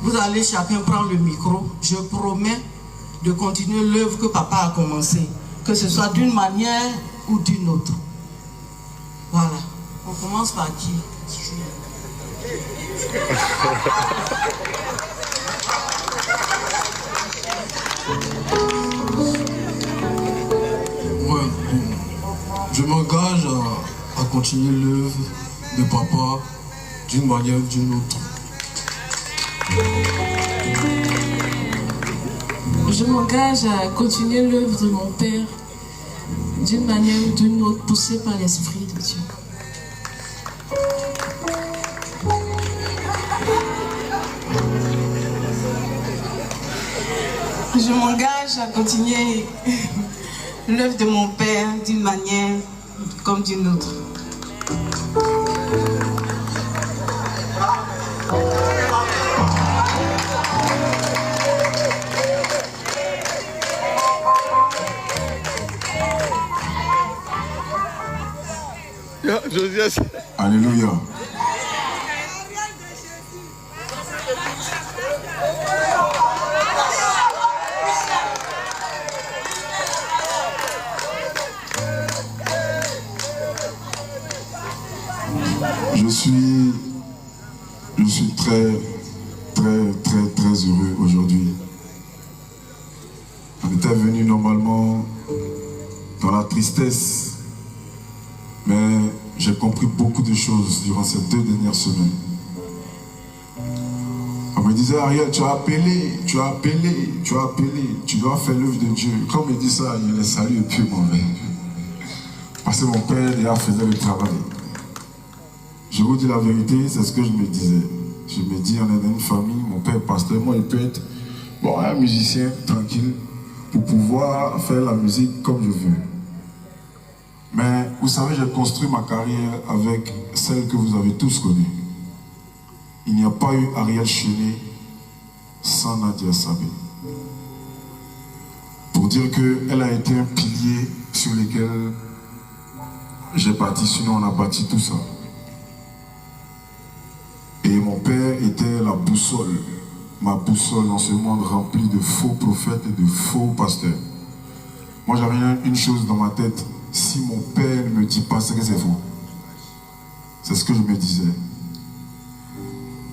vous allez chacun prendre le micro. Je promets de continuer l'œuvre que papa a commencé, que ce soit d'une manière ou d'une autre. Voilà. On commence par qui? Ouais, je m'engage à continuer l'œuvre de papa d'une manière ou d'une autre. Je m'engage à continuer l'œuvre de mon père d'une manière ou d'une autre, poussé par l'Esprit de Dieu. Je m'engage à continuer l'œuvre de mon père d'une manière comme d'une autre. Josias. Alléluia. Je suis très heureux aujourd'hui. On était venu normalement dans la tristesse, mais j'ai compris beaucoup de choses durant ces 2 dernières semaines. On me disait, Ariel, tu as appelé, tu dois faire l'œuvre de Dieu. Quand on me dit ça, je les salue et puis mauvais. Parce que mon père déjà faisait le travail. Je vous dis la vérité, c'est ce que je me disais. Je me dis, on est dans une famille, mon père est pasteur, moi il peut être un musicien tranquille pour pouvoir faire la musique comme je veux. Mais vous savez, j'ai construit ma carrière avec celle que vous avez tous connue. Il n'y a pas eu Ariel Chéné sans Nadia Sabé. Pour dire qu'elle a été un pilier sur lequel j'ai bâti, sinon on a bâti tout ça. Et mon père était la boussole, ma boussole dans ce monde rempli de faux prophètes et de faux pasteurs. Moi j'avais une chose dans ma tête, si mon père ne me dit pas, c'est que c'est faux. C'est ce que je me disais.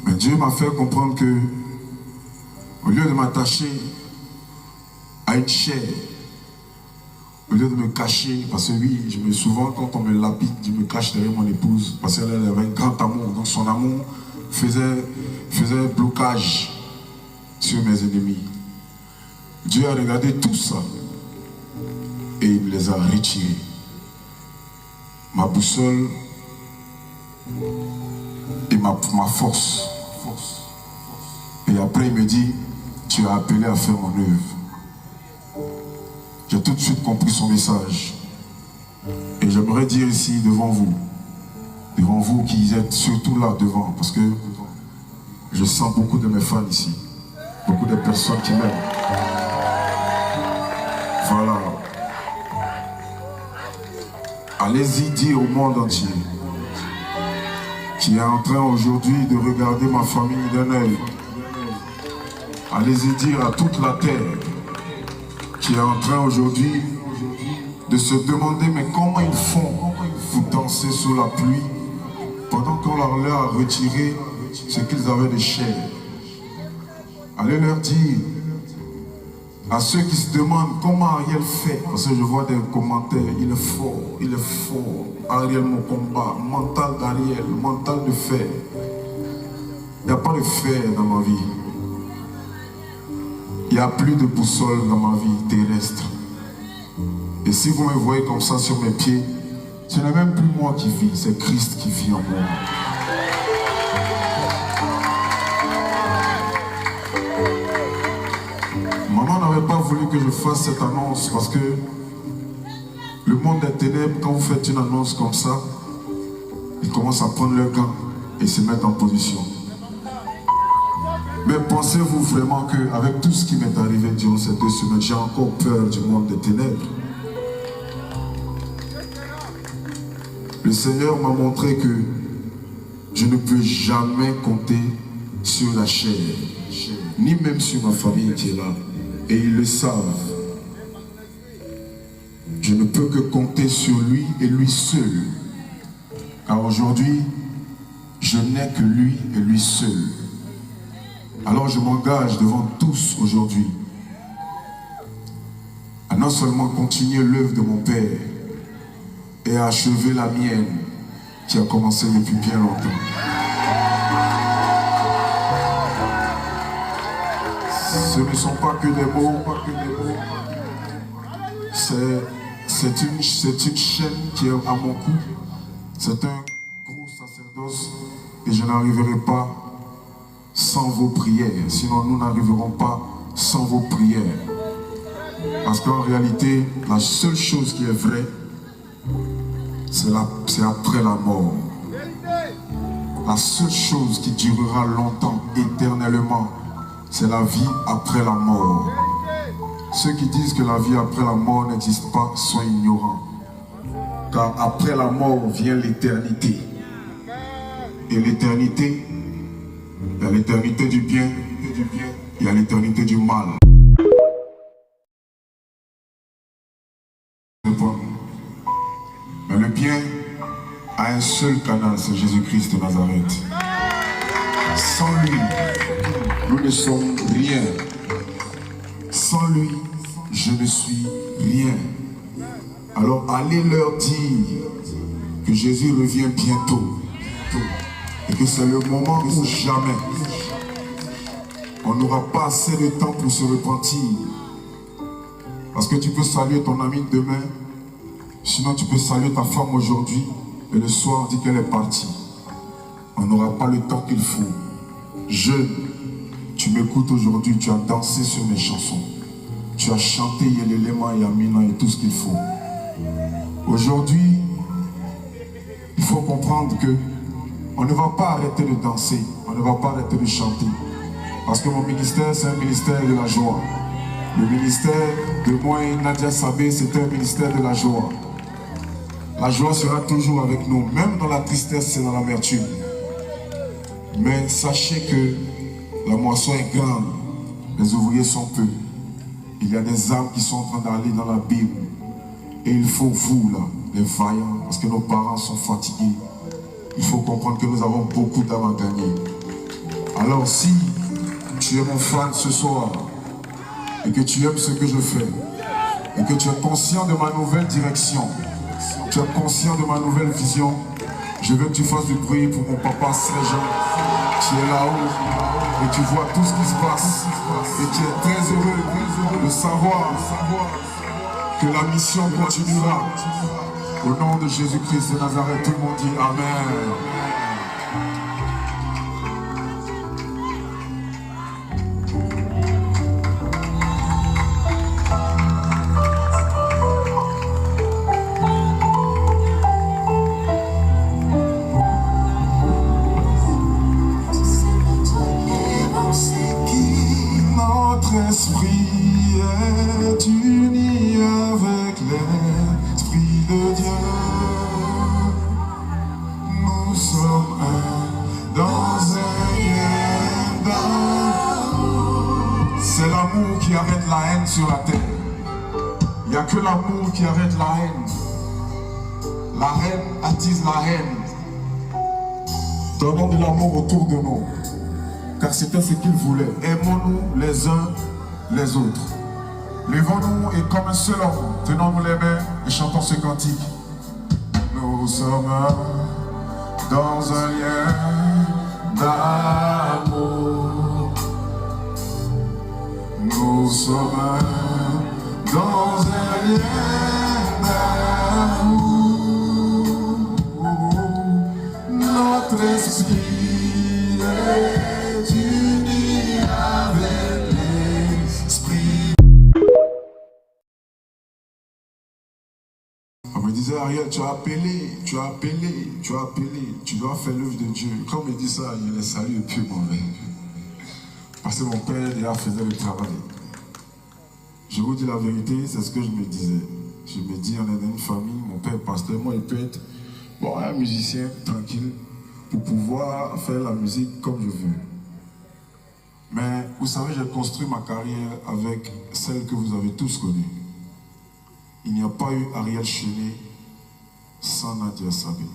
Mais Dieu m'a fait comprendre que, au lieu de m'attacher à une chair, au lieu de me cacher, parce que oui, souvent quand on me lapide, je me cache derrière mon épouse, parce qu'elle avait un grand amour, donc son amour faisait blocage sur mes ennemis. Dieu a regardé tout ça et il me les a retirés. Ma boussole et ma force. Et après il me dit, tu as appelé à faire mon œuvre. J'ai tout de suite compris son message. Et j'aimerais dire ici devant vous qui êtes surtout là devant, parce que je sens beaucoup de mes fans ici, beaucoup de personnes qui m'aiment. Voilà. Allez-y dire au monde entier qui est en train aujourd'hui de regarder ma famille d'un œil. Allez-y dire à toute la terre qui est en train aujourd'hui de se demander mais comment ils font pour danser sous la pluie pendant qu'on leur a retiré ce qu'ils avaient de chair. Allez leur dire à ceux qui se demandent comment Ariel fait, parce que je vois des commentaires, il est fort, Ariel mon combat, mental d'Ariel, mental de fer. Il n'y a pas de fer dans ma vie. Il n'y a plus de boussole dans ma vie terrestre. Et si vous me voyez comme ça sur mes pieds, ce n'est même plus moi qui vis, c'est Christ qui vit en moi. Maman n'avait pas voulu que je fasse cette annonce parce que le monde des ténèbres, quand vous faites une annonce comme ça, ils commencent à prendre leur gants et se mettre en position. Mais pensez-vous vraiment qu'avec tout ce qui m'est arrivé durant ces 2 semaines, j'ai encore peur du monde des ténèbres? Le Seigneur m'a montré que je ne peux jamais compter sur la chair, ni même sur ma famille qui est là. Et ils le savent. Je ne peux que compter sur lui et lui seul. Car aujourd'hui, je n'ai que lui et lui seul. Alors je m'engage devant tous aujourd'hui à non seulement continuer l'œuvre de mon Père et à achever la mienne qui a commencé depuis bien longtemps. Ce ne sont pas que des mots, c'est une chaîne qui est à mon cou, c'est un gros sacerdoce et je n'arriverai pas sans vos prières, sinon nous n'arriverons pas sans vos prières. Parce qu'en réalité, la seule chose qui est vraie, c'est après la mort. La seule chose qui durera longtemps, éternellement, c'est la vie après la mort. Ceux qui disent que la vie après la mort n'existe pas sont ignorants. Car après la mort vient l'éternité. Et l'éternité, il y a l'éternité du bien, il y a l'éternité du mal. Mais le bien a un seul canal, c'est Jésus-Christ de Nazareth. Sans lui, nous ne sommes rien. Sans lui, je ne suis rien. Alors allez leur dire que Jésus revient bientôt. Et que c'est le moment où jamais on n'aura pas assez de temps pour se repentir. Parce que tu peux saluer ton ami demain, sinon tu peux saluer ta femme aujourd'hui et le soir on dit qu'elle est partie. On n'aura pas le temps qu'il faut. Jeune, tu m'écoutes aujourd'hui, tu as dansé sur mes chansons. Tu as chanté Yelelema, Yamina et tout ce qu'il faut. Aujourd'hui, il faut comprendre que on ne va pas arrêter de danser, on ne va pas arrêter de chanter. Parce que mon ministère, c'est un ministère de la joie. Le ministère de moi et Nadia Sabé, c'est un ministère de la joie. La joie sera toujours avec nous, même dans la tristesse et dans l'amertume. Mais sachez que la moisson est grande, les ouvriers sont peu. Il y a des âmes qui sont en train d'aller dans la Bible. Et il faut vous, là, les vaillants, parce que nos parents sont fatigués. Il faut comprendre que nous avons beaucoup d'âmes à gagner. Alors si tu es mon fan ce soir, et que tu aimes ce que je fais, et que tu es conscient de ma nouvelle direction, tu es conscient de ma nouvelle vision, je veux que tu fasses du bruit pour mon papa Sergent, qui est là-haut, et tu vois tout ce qui se passe, et tu es très heureux de savoir que la mission continuera. Au nom de Jésus-Christ de Nazareth, tout le monde dit Amen. Esprit est uni avec l'Esprit de Dieu. Nous sommes un dans un lien d'amour. C'est l'amour qui arrête la haine sur la terre. Il n'y a que l'amour qui arrête la haine. La haine attise la haine. Donnons de l'amour autour de nous. Car c'était ce qu'il voulait. Aimons-nous les uns les autres. Levons-nous et comme un seul homme, tenons-nous les mains et chantons ce cantique. Nous sommes dans un lien d'amour. Nous sommes dans un lien d'amour. Notre esprit est uni avec l'esprit. On me disait, Ariel, tu as appelé, tu dois faire l'œuvre de Dieu. Quand on me dit ça, je les salue et puis mauvais. Parce que mon père déjà faisait le travail. Je vous dis la vérité, c'est ce que je me disais. Je me dis, on est dans une famille, mon père est pasteur, moi il peut être un musicien tranquille pour pouvoir faire la musique comme je veux. Vous savez, j'ai construit ma carrière avec celle que vous avez tous connue. Il n'y a pas eu Ariel Chéné sans Nadia Sabé.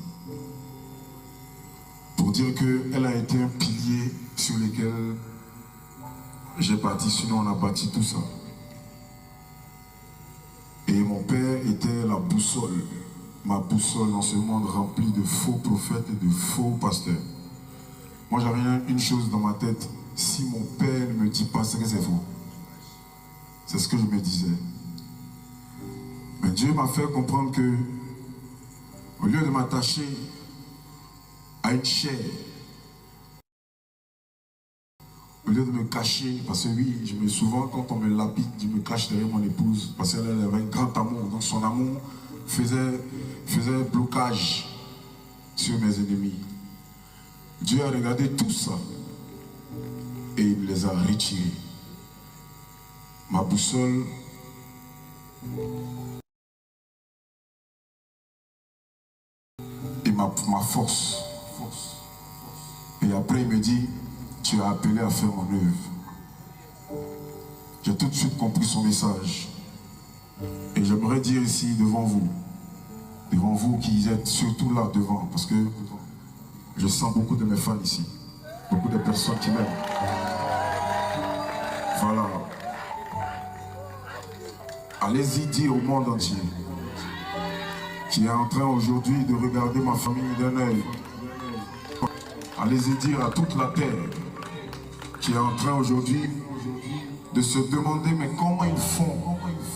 Pour dire qu'elle a été un pilier sur lequel j'ai bâti, sinon on a bâti tout ça. Et mon père était la boussole, ma boussole dans ce monde rempli de faux prophètes et de faux pasteurs. Moi j'avais une chose dans ma tête, si mon père ne me dit pas, c'est que c'est faux. C'est ce que je me disais. Mais Dieu m'a fait comprendre que, au lieu de m'attacher à une chair, au lieu de me cacher, parce que oui, souvent quand on me lapide, je me cache derrière mon épouse, parce qu'elle avait un grand amour, donc son amour faisait blocage sur mes ennemis. Dieu a regardé tout ça et il me les a retirés. Ma boussole et ma force. Et après il me dit, tu as appelé à faire mon œuvre. J'ai tout de suite compris son message. Et j'aimerais dire ici devant vous qui êtes surtout là devant, parce que je sens beaucoup de mes fans ici, beaucoup de personnes qui m'aiment. Voilà. Allez-y dire au monde entier qui est en train aujourd'hui de regarder ma famille d'un œil. Allez-y dire à toute la terre qui est en train aujourd'hui de se demander mais comment ils font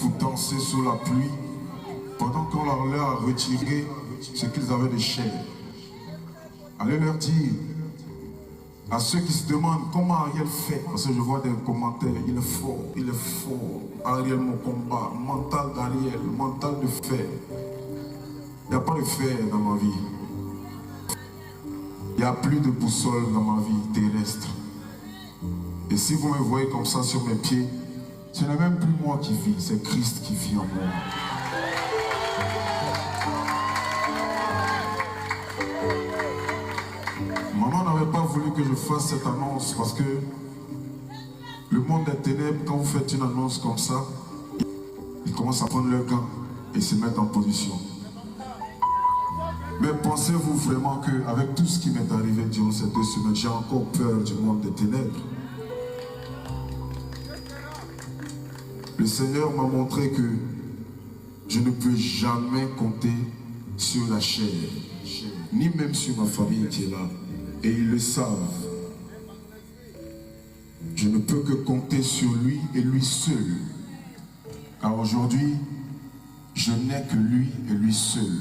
pour danser sous la pluie pendant qu'on leur a retiré ce qu'ils avaient de chair. Allez leur dire à ceux qui se demandent comment Ariel fait, parce que je vois des commentaires, il est fort, Ariel mon combat, mental d'Ariel, mental de fer. Il n'y a pas de fer dans ma vie. Il n'y a plus de boussole dans ma vie terrestre. Et si vous me voyez comme ça sur mes pieds, ce n'est même plus moi qui vis, c'est Christ qui vit en moi. Maman n'avait pas voulu que je fasse cette annonce parce que le monde des ténèbres, quand vous faites une annonce comme ça, ils commencent à prendre leur gant et se mettre en position. Mais pensez-vous vraiment qu'avec tout ce qui m'est arrivé durant ces 2 semaines, j'ai encore peur du monde des ténèbres? Le Seigneur m'a montré que je ne peux jamais compter sur la chair, ni même sur ma famille qui est là. Et ils le savent. Je ne peux que compter sur lui et lui seul. Car aujourd'hui, je n'ai que lui et lui seul.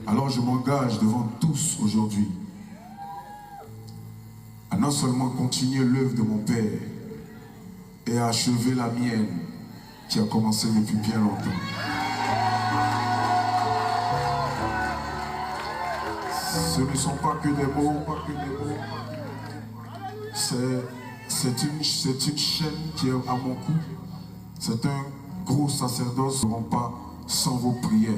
Alors je m'engage devant tous aujourd'hui à non seulement continuer l'œuvre de mon Père et à achever la mienne qui a commencé depuis bien longtemps. Ce ne sont pas que des mots, c'est une chaîne qui est à mon cou. C'est un gros sacerdoce, ne seront pas sans vos prières.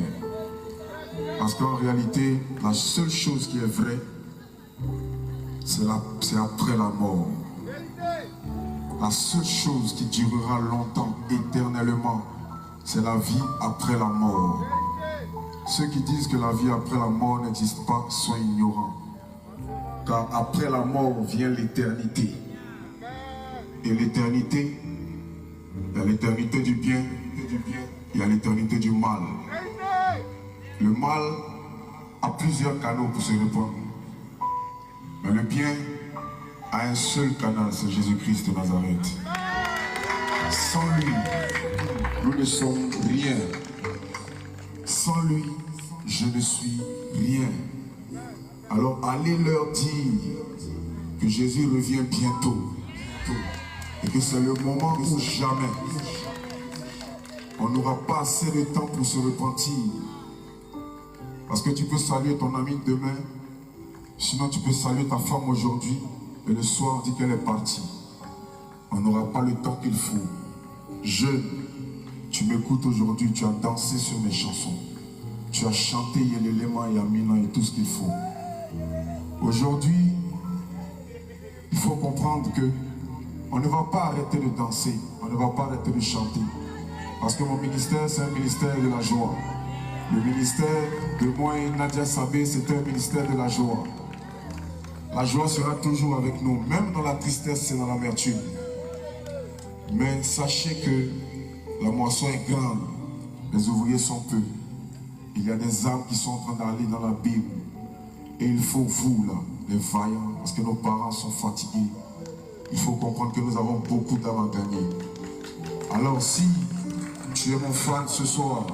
Parce qu'en réalité, la seule chose qui est vraie, c'est après la mort. La seule chose qui durera longtemps, éternellement, c'est la vie après la mort. Ceux qui disent que la vie après la mort n'existe pas sont ignorants. Car après la mort vient l'éternité. Et l'éternité, il y a l'éternité du bien, il y a l'éternité du mal. Le mal a plusieurs canaux pour se répandre. Mais le bien a un seul canal, c'est Jésus-Christ de Nazareth. Sans lui, nous ne sommes rien. Sans lui, je ne suis rien. Alors allez leur dire que Jésus revient bientôt. Et que c'est le moment où jamais on n'aura pas assez de temps pour se repentir. Parce que tu peux saluer ton ami demain, sinon tu peux saluer ta femme aujourd'hui, et le soir on dit qu'elle est partie. On n'aura pas le temps qu'il faut. Jeune, tu m'écoutes aujourd'hui, tu as dansé sur mes chansons. Tu as chanté Yelelema, Yamina et tout ce qu'il faut. Aujourd'hui, il faut comprendre que On ne va pas arrêter de danser, on ne va pas arrêter de chanter. Parce que mon ministère, c'est un ministère de la joie. Le ministère de moi et Nadia Sabé, c'est un ministère de la joie. La joie sera toujours avec nous, même dans la tristesse et dans l'amertume. Mais sachez que la moisson est grande, les ouvriers sont peu. Il y a des âmes qui sont en train d'aller dans la Bible. Et il faut vous, là, les vaillants, parce que nos parents sont fatigués. Il faut comprendre que nous avons beaucoup d'âmes à gagner. Alors si tu es mon fan ce soir,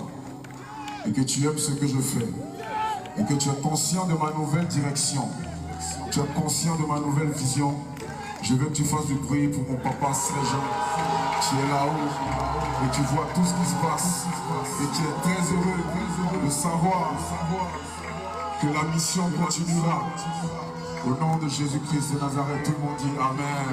et que tu aimes ce que je fais, et que tu es conscient de ma nouvelle direction, tu es conscient de ma nouvelle vision, je veux que tu fasses du bruit pour mon papa Sléjean, qui est là-haut, et tu vois tout ce qui se passe, et qui est très heureux de savoir que la mission continuera. Au nom de Jésus-Christ de Nazareth, tout le monde dit Amen.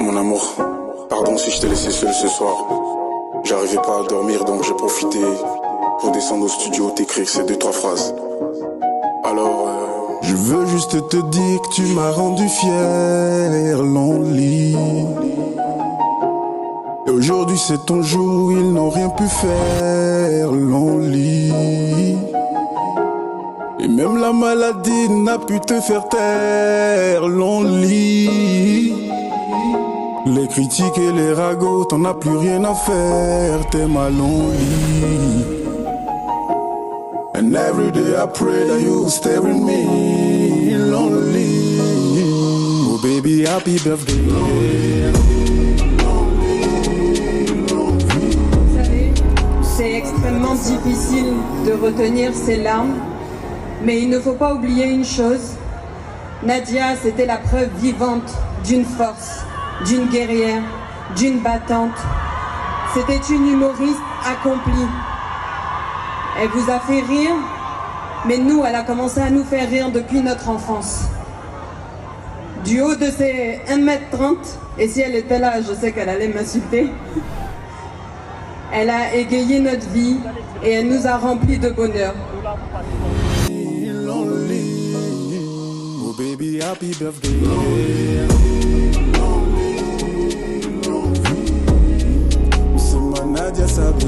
Mon amour, pardon si je t'ai laissé seul ce soir. J'arrivais pas à dormir donc j'ai profité pour descendre au studio t'écrire ces 2-3 phrases. Alors je veux juste te dire que tu m'as rendu fier, Lonely. Et aujourd'hui c'est ton jour, ils n'ont rien pu faire, Lonely. Et même la maladie n'a pu te faire taire, Lonely. Les critiques et les ragots, t'en as plus rien à faire, t'es ma Lonely. And every day I pray that you stay with me, Lonely. Oh baby, happy birthday. Vous savez, c'est extrêmement difficile de retenir ses larmes, mais il ne faut pas oublier une chose. Nadia, c'était la preuve vivante d'une force, d'une guerrière, d'une battante. C'était une humoriste accomplie. Elle vous a fait rire, mais nous, elle a commencé à nous faire rire depuis notre enfance. Du haut de ses 1m30, et si elle était là, je sais qu'elle allait m'insulter, elle a égayé notre vie et elle nous a remplis de bonheur. Lonely. Oh baby, happy birthday. C'est ma Nadia Sabé.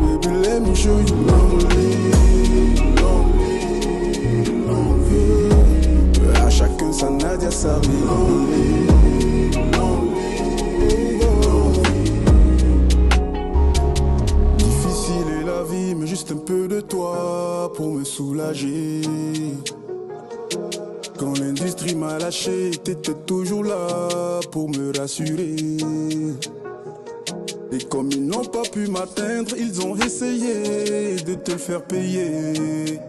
Baby, let me show you lonely. À chacun sa Nadia Sabé. Difficile est la vie, mais juste un peu de toi pour me soulager. Quand l'industrie m'a lâché, t'étais toujours là pour me rassurer. Et comme ils n'ont pas pu m'atteindre, ils ont essayé de te le faire payer.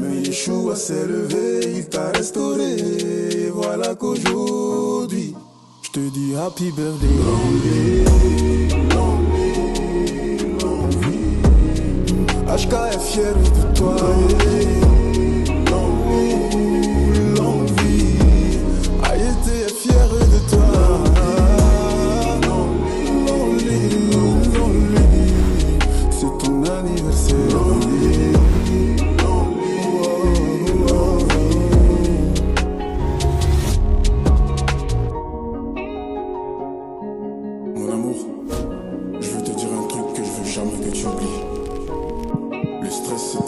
Mais Yeshua s'est levé, il t'a restauré. Et voilà qu'aujourd'hui, je te dis happy birthday. HK est fier de toi. L'envie, Haïti est fier de toi. C'est ton anniversaire. Mon amour, je veux te dire un truc que je veux jamais que tu oublies. Le stress c'est